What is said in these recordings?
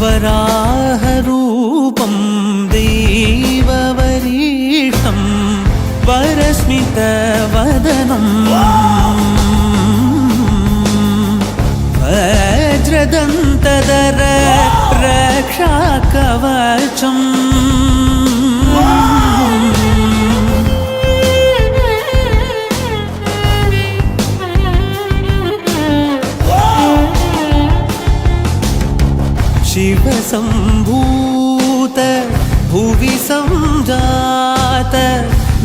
वराहरूपं देववरीष्ठं वरस्मितवदनं वज्रदन्तधर रक्षाकवचम् शिवसम्भूत भुवि संजात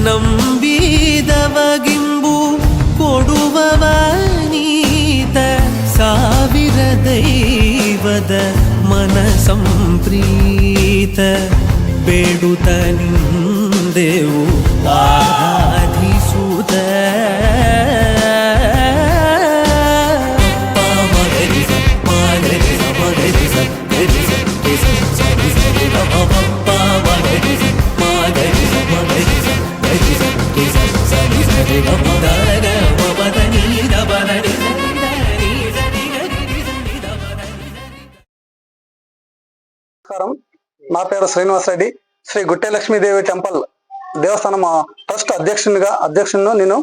नम्बिदवगिम्बु कोडुववनीत ಸಾವಿರ ದೈವದ ಮನಸಂಪ್ರೀತ ಬೇಡುತ್ತ ನಿಂದೆವು ಆರಾಧಿಸುತ್ತ నా పేరు శ్రీనివాస్ రెడ్డి. శ్రీ గుట్టే లక్ష్మీదేవి టెంపుల్ దేవస్థానం ట్రస్ట్ అధ్యక్షుడు నేను.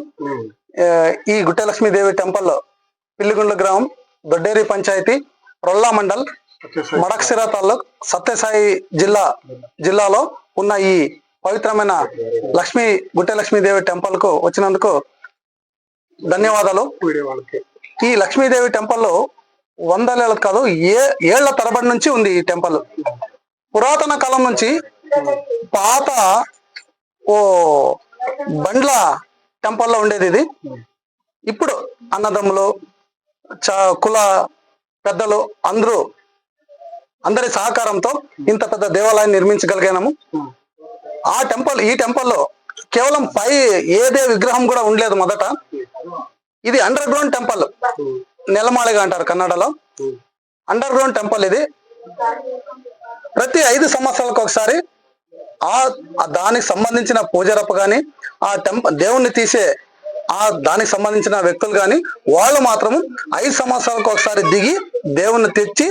ఈ గుట్టే లక్ష్మీదేవి టెంపుల్ పిల్లిగుండ్ల గ్రామం, దొడ్డేరి పంచాయతీ, రొల్లా మండల్, మడక్సిరా తాలూక్, సత్యసాయి జిల్లాలో ఉన్న ఈ పవిత్రమైన గుట్టే లక్ష్మీదేవి టెంపుల్ కు వచ్చినందుకు ధన్యవాదాలు. ఈ లక్ష్మీదేవి టెంపుల్ వందలేళ్ళ కాదు, ఏళ్ల తరబడి నుంచి ఉంది ఈ టెంపుల్. పురాతన కాలం నుంచి పాత బండ్ల టెంపుల్లో ఉండేది ఇది. ఇప్పుడు అన్నదమ్ములు, కుల పెద్దలు అందరి సహకారంతో ఇంత పెద్ద దేవాలయాన్ని నిర్మించగలిగాము. ఈ టెంపుల్లో కేవలం ఏదే విగ్రహం కూడా ఉండలేదు మొదట. ఇది అండర్ గ్రౌండ్ టెంపుల్, నెలమాళిగా అంటారు కన్నడలో. అండర్ గ్రౌండ్ టెంపుల్ ఇది. ప్రతి 5 సంవత్సరాలకు ఒకసారి దానికి సంబంధించిన పూజరప్ప కానీ, ఆ దేవుణ్ణి తీసే దానికి సంబంధించిన వ్యక్తులు కానీ వాళ్ళు మాత్రం 5 సంవత్సరాలకు ఒకసారి దిగి దేవుణ్ణి తెచ్చి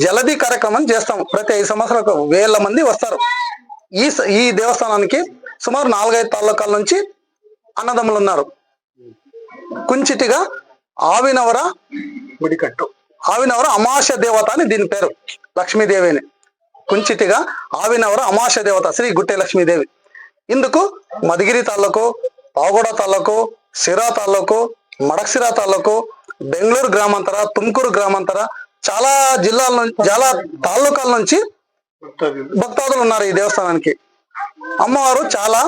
జలదీ కార్యక్రమం చేస్తాం. ప్రతి 5 సంవత్సరాలకు 1000 మంది వస్తారు. ఈ దేవస్థానానికి సుమారు 4-5 తాలూకాల నుంచి అన్నదమ్ములు ఉన్నారు. కుంచిటిగా ఆవినవర అమావాస్య దేవత అని దీని పేరు. లక్ష్మీదేవిని కుంచిటిగా ఆవినవర అమావాస్య దేవత శ్రీ గుట్టే లక్ష్మీదేవి. ఇందుకు మధుగిరి తాలూకు, పావగూడ తాలూకు, సిరా తాలూకు, మడక్సిరా తాలూకు, బెంగళూరు గ్రామాంతర, తుమ్కూరు గ్రామాంతర, చాలా జిల్లాల నుంచి, చాలా తాలూకాల నుంచి భక్తాదులు ఉన్నారు ఈ దేవస్థానానికి. అమ్మవారు చాలా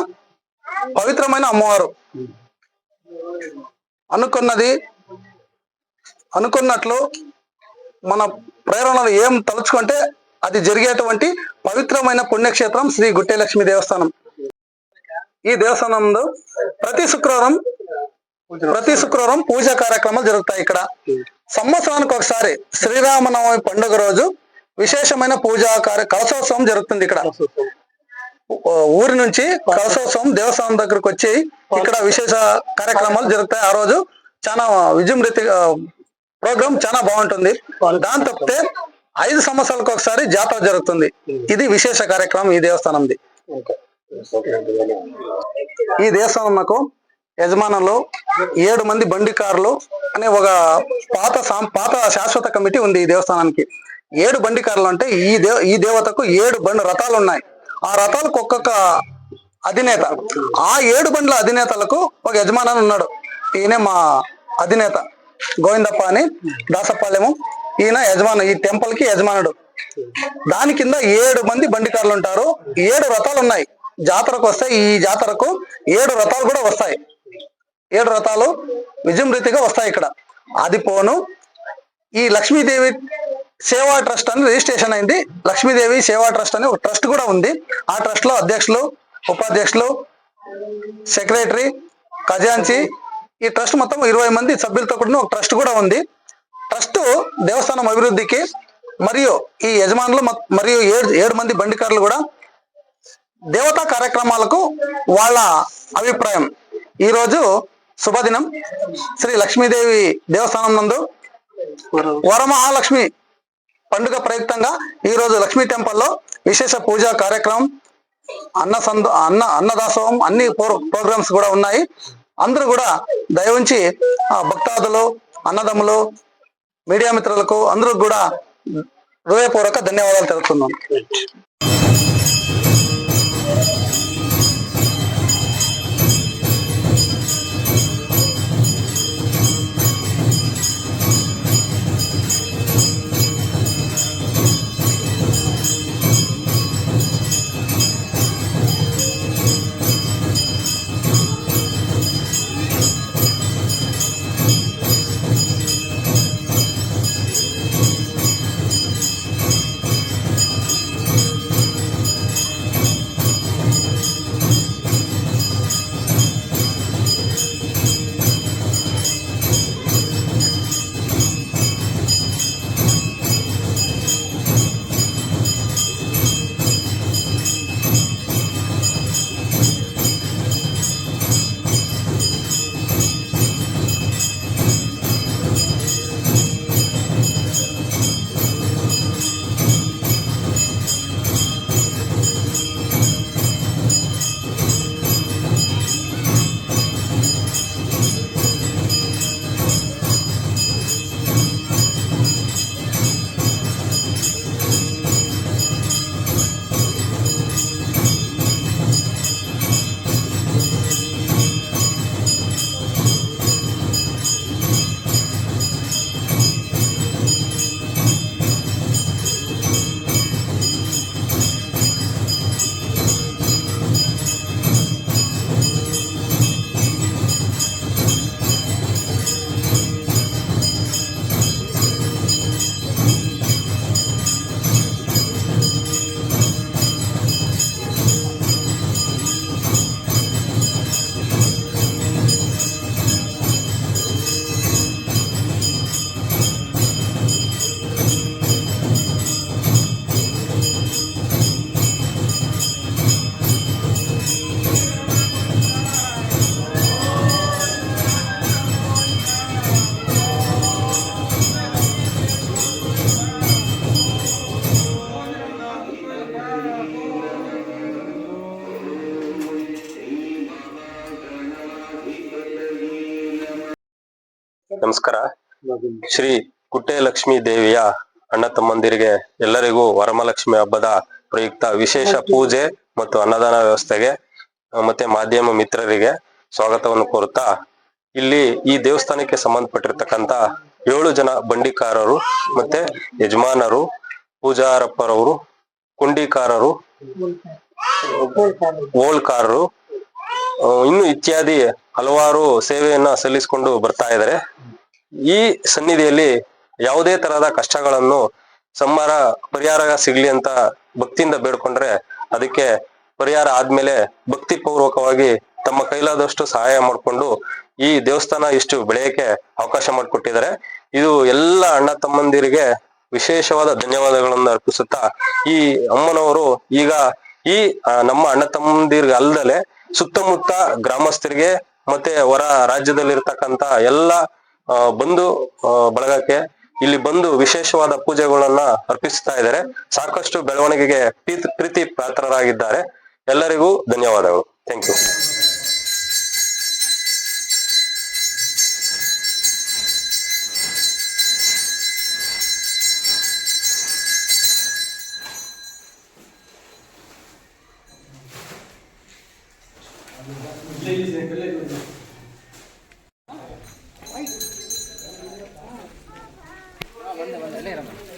పవిత్రమైన అమ్మవారు. అనుకున్నట్లు మన ప్రేరణలు ఏం తలుచుకుంటే అది జరిగేటువంటి పవిత్రమైన పుణ్యక్షేత్రం శ్రీ గుట్టే లక్ష్మీ దేవస్థానం. ఈ దేవస్థానంలో ప్రతి శుక్రవారం పూజా కార్యక్రమాలు జరుగుతాయి. ఇక్కడ సంవత్సరానికి ఒకసారి శ్రీరామనవమి పండుగ రోజు విశేషమైన పూజా కలశోత్సవం జరుగుతుంది. ఇక్కడ ఊరి నుంచి కలశోత్సవం దేవస్థానం దగ్గరకు వచ్చి ఇక్కడ విశేష కార్యక్రమాలు జరుగుతాయి. ఆ రోజు చాలా విజృంభితంగా ప్రోగ్రాం చాలా బాగుంటుంది. దాని తప్పితే 5 సంవత్సరాలకు ఒకసారి జాతర జరుగుతుంది. ఇది విశేష కార్యక్రమం ఈ దేవస్థానంది. ఈ దేవస్థానంకు యజమానులు 7 మంది బండికారులు అనే ఒక పాత శాశ్వత కమిటీ ఉంది ఈ దేవస్థానానికి. 7 బండికారులు అంటే ఈ దేవతకు 7 బండి రథాలు ఉన్నాయి. ఆ రథాలకు ఒక్కొక్క అధినేత. ఆ 7 బండ్ల అధినేతలకు ఒక యజమాని ఉన్నాడు. ఈయనే మా అధినేత గోవిందప్ప అని, దాసపాలెము. ఈయన యజమాను, ఈ టెంపుల్ కి యజమానుడు. దాని కింద 7 మంది బండికారులు ఉంటారు. 7 రథాలు ఉన్నాయి. జాతరకు వస్తాయి. ఈ జాతరకు 7 రథాలు కూడా వస్తాయి. 7 రథాలు విజృంభితంగా వస్తాయి ఇక్కడ. అది పోను ఈ లక్ష్మీదేవి సేవా ట్రస్ట్ అని రిజిస్ట్రేషన్ అయింది. లక్ష్మీదేవి సేవా ట్రస్ట్ అని ఒక ట్రస్ట్ కూడా ఉంది. ఆ ట్రస్ట్ లో అధ్యక్షులు, ఉపాధ్యక్షులు, సెక్రటరీ, ఖజాంచి, ఈ ట్రస్ట్ మొత్తం 20 మంది సభ్యులతో కూడిన ఒక ట్రస్ట్ కూడా ఉంది. ట్రస్ట్ దేవస్థానం అభివృద్ధికి మరియు ఈ యజమానులు మరియు 7 మంది బండికారులు కూడా దేవతా కార్యక్రమాలకు వాళ్ళ అభిప్రాయం. ఈరోజు శుభదినం. శ్రీ లక్ష్మీదేవి దేవస్థానం నందు వరమహాలక్ష్మి పండుగ ప్రయుక్తంగా ఈ రోజు లక్ష్మీ టెంపుల్లో విశేష పూజా కార్యక్రమం, అన్నదాసోహం, అన్ని ప్రోగ్రామ్స్ కూడా ఉన్నాయి. అందరూ కూడా దయవుంచి భక్తాదులు, అన్నదమ్ములు, మీడియా మిత్రులకు అందరూ కూడా హృదయపూర్వక ధన్యవాదాలు తెలుపుతున్నాను. ನಮಸ್ಕಾರ. ಶ್ರೀ ಕುಟ್ಟೆ ಲಕ್ಷ್ಮೀ ದೇವಿಯ ಅಣ್ಣ ತಮ್ಮಂದಿರಿಗೆ ಎಲ್ಲರಿಗೂ ವರಮಹಾಲಕ್ಷ್ಮಿ ಹಬ್ಬದ ಪ್ರಯುಕ್ತ ವಿಶೇಷ ಪೂಜೆ ಮತ್ತು ಅನ್ನದಾನ ವ್ಯವಸ್ಥೆಗೆ ಮತ್ತೆ ಮಾಧ್ಯಮ ಮಿತ್ರರಿಗೆ ಸ್ವಾಗತವನ್ನು ಕೋರುತ್ತಾ, ಇಲ್ಲಿ ಈ ದೇವಸ್ಥಾನಕ್ಕೆ ಸಂಬಂಧಪಟ್ಟಿರ್ತಕ್ಕಂತ 7 ಜನ ಬಂಡಿಕಾರರು ಮತ್ತೆ ಯಜಮಾನರು, ಪೂಜಾರಪ್ಪರವರು, ಕುಂಡಿಕಾರರು, ಓಲ್ಕಾರರು, ಇನ್ನು ಇತ್ಯಾದಿ ಹಲವಾರು ಸೇವೆಯನ್ನ ಸಲ್ಲಿಸಿಕೊಂಡು ಬರ್ತಾ ಇದ್ದಾರೆ. ಈ ಸನ್ನಿಧಿಯಲ್ಲಿ ಯಾವುದೇ ತರಹದ ಕಷ್ಟಗಳನ್ನು ಪರಿಹಾರ ಸಿಗ್ಲಿ ಅಂತ ಭಕ್ತಿಯಿಂದ ಬೇಡ್ಕೊಂಡ್ರೆ ಅದಕ್ಕೆ ಪರಿಹಾರ ಆದ್ಮೇಲೆ ಭಕ್ತಿ ಪೂರ್ವಕವಾಗಿ ತಮ್ಮ ಕೈಲಾದಷ್ಟು ಸಹಾಯ ಮಾಡಿಕೊಂಡು ಈ ದೇವಸ್ಥಾನ ಇಷ್ಟು ಬೆಳೆಯಕ್ಕೆ ಅವಕಾಶ ಮಾಡಿಕೊಟ್ಟಿದ್ದಾರೆ. ಇದು ಎಲ್ಲ ಅಣ್ಣ ತಮ್ಮಂದಿರಿಗೆ ವಿಶೇಷವಾದ ಧನ್ಯವಾದಗಳನ್ನು ಅರ್ಪಿಸುತ್ತಾ, ಈ ಅಮ್ಮನವರು ಈಗ ಈ ನಮ್ಮ ಅಣ್ಣ ತಮ್ಮಂದಿರಿಗೆ ಅಲ್ಲದಲೆ ಸುತ್ತಮುತ್ತ ಗ್ರಾಮಸ್ಥರಿಗೆ ಮತ್ತೆ ಹೊರ ರಾಜ್ಯದಲ್ಲಿರ್ತಕ್ಕಂತ ಎಲ್ಲ ಬಂಧು ಬಳಗಕ್ಕೆ ಇಲ್ಲಿ ಬಂದು ವಿಶೇಷವಾದ ಪೂಜೆಗಳನ್ನ ಅರ್ಪಿಸ್ತಾ ಇದ್ದಾರೆ. ಸಾಕಷ್ಟು ಬೆಳವಣಿಗೆಗೆ ಪ್ರೀತಿ ಪಾತ್ರರಾಗಿದ್ದಾರೆ. ಎಲ್ಲರಿಗೂ ಧನ್ಯವಾದಗಳು. Thank you. ಬಂದೆ